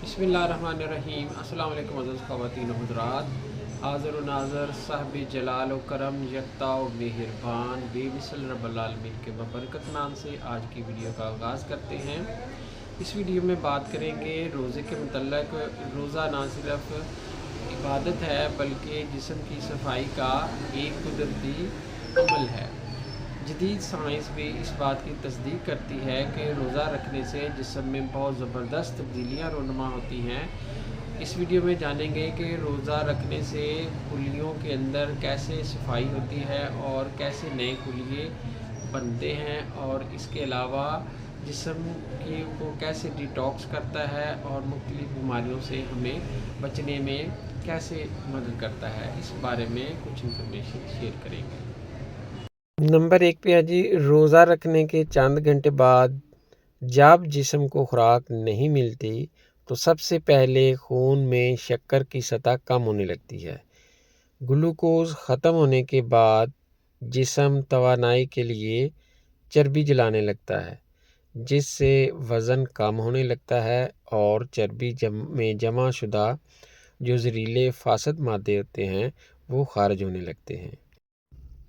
बिस्मिल्लाहिर्रहमानिर्रहीम। अस्सलाम वालेकुम अज़ीज़ ख़वातीन हज़रात। हाज़िर व नाज़िर साहिब जलाल व करम यकता व मेहरबान बेमिसल रब्बुल आलमीन के बबरकत नाम से आज की वीडियो का आगाज़ करते हैं। इस वीडियो में बात करेंगे रोज़े के मुतल्लक़। रोज़ा ना सिर्फ इबादत है बल्कि जिस्म की सफाई का एक कुदरती अमल है। जदीद साइंस भी इस बात की तस्दीक करती है कि रोज़ा रखने से जिस्म में बहुत ज़बरदस्त तब्दीलियाँ रूनुमा होती हैं। इस वीडियो में जानेंगे कि रोज़ा रखने से खुलियों के अंदर कैसे सफाई होती है और कैसे नए खुलिये बनते हैं, और इसके अलावा जिस्म की को कैसे डिटॉक्स करता है और मुख्तलिफ़ बीमारियों से हमें बचने में कैसे मदद करता है। इस बारे में कुछ इन्फॉर्मेशन शेयर करेंगे। नंबर 1 पे है जी, रोज़ा रखने के चंद घंटे बाद जब जिस्म को खुराक नहीं मिलती तो सबसे पहले खून में शक्कर की सतह कम होने लगती है। ग्लूकोज ख़त्म होने के बाद जिस्म तवानाई के लिए चर्बी जलाने लगता है, जिससे वज़न कम होने लगता है और चर्बी में जमा शुदा जो जहरीले फासद मादे होते हैं वो खारिज होने लगते हैं।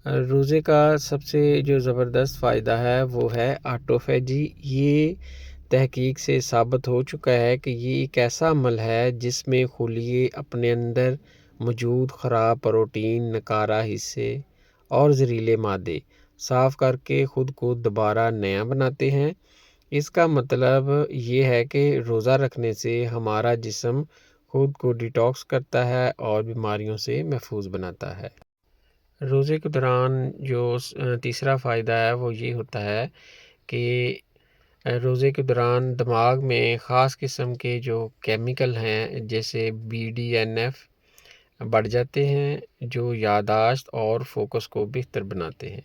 रोज़े का सबसे जो ज़बरदस्त फ़ायदा है वो है ऑटोफेजी। ये तहकीक से साबित हो चुका है कि ये एक ऐसा अमल है जिसमें खुलिये अपने अंदर मौजूद ख़राब प्रोटीन, नकारा हिस्से और जहरीले मादे साफ़ करके ख़ुद को दोबारा नया बनाते हैं। इसका मतलब ये है कि रोज़ा रखने से हमारा जिस्म ख़ुद को डिटॉक्स करता है और बीमारियों से महफूज बनाता है। रोज़े के दौरान जो तीसरा फ़ायदा है वो ये होता है कि रोज़े के दौरान दिमाग में ख़ास किस्म के जो केमिकल हैं जैसे BDNF बढ़ जाते हैं, जो यादाश्त और फोकस को बेहतर बनाते हैं।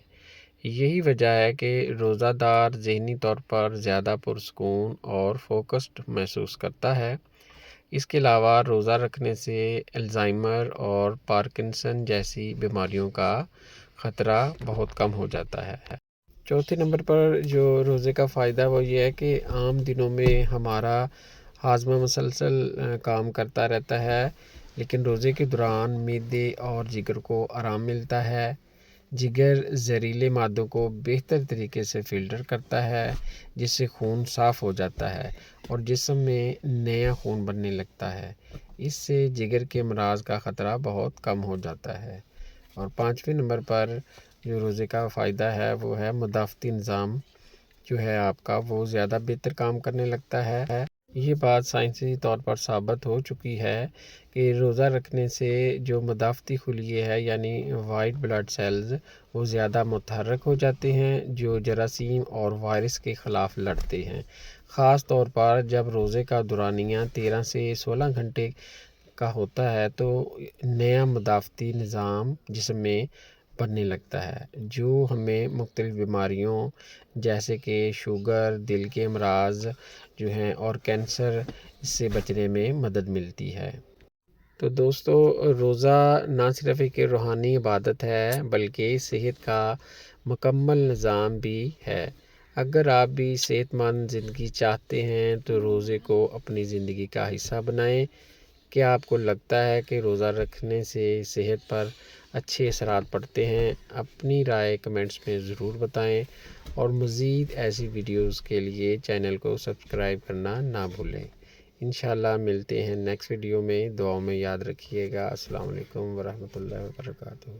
यही वजह है कि रोज़ादार ज़हनी तौर पर ज़्यादा पुरसकून और फोकस्ड महसूस करता है। इसके अलावा रोज़ा रखने से अल्ज़ाइमर और पार्किंसन जैसी बीमारियों का ख़तरा बहुत कम हो जाता है। चौथे नंबर पर जो रोज़े का फ़ायदा वो ये है कि आम दिनों में हमारा हाज़मा मुसलसल काम करता रहता है, लेकिन रोज़े के दौरान मैदे और जिगर को आराम मिलता है। जिगर जहरीले मादों को बेहतर तरीके से फ़िल्टर करता है, जिससे खून साफ़ हो जाता है और जिस्म में नया खून बनने लगता है। इससे जिगर के अमराज का ख़तरा बहुत कम हो जाता है। और 5वें नंबर पर जो रोज़े का फ़ायदा है वो है मुदाफ़ती निज़ाम जो है आपका वो ज़्यादा बेहतर काम करने लगता है। ये बात साइंसी तौर पर साबित हो चुकी है कि रोज़ा रखने से जो मुदाफ़ती खुलिये है यानी वाइट ब्लड सेल्स वो ज़्यादा मुतहर्रिक हो जाते हैं, जो जरासीम और वायरस के ख़िलाफ़ लड़ते हैं। ख़ास तौर पर जब रोज़े का दौरानिया 13 से 16 घंटे का होता है तो नया मुदाफ़ती निज़ाम जिस्म में बनने लगता है, जो हमें मुख्तलिफ़ बीमारियों जैसे कि शुगर, दिल के अमराज जो हैं और कैंसर से बचने में मदद मिलती है। तो दोस्तों, रोज़ा ना सिर्फ़ एक रूहानी इबादत है बल्कि सेहत का मुकम्मल निज़ाम भी है। अगर आप भी सेहतमंद ज़िंदगी चाहते हैं तो रोज़े को अपनी ज़िंदगी का हिस्सा बनाएं। क्या आपको लगता है कि रोज़ा रखने से सेहत पर अच्छे असरात पड़ते हैं? अपनी राय कमेंट्स में ज़रूर बताएं और मज़ीद ऐसी वीडियोस के लिए चैनल को सब्सक्राइब करना ना भूलें। इंशाल्लाह मिलते हैं नेक्स्ट वीडियो में। दुआओं में याद रखिएगा। अस्सलाम वालेकुम वरहमतुल्लाहि वबरकातुहू।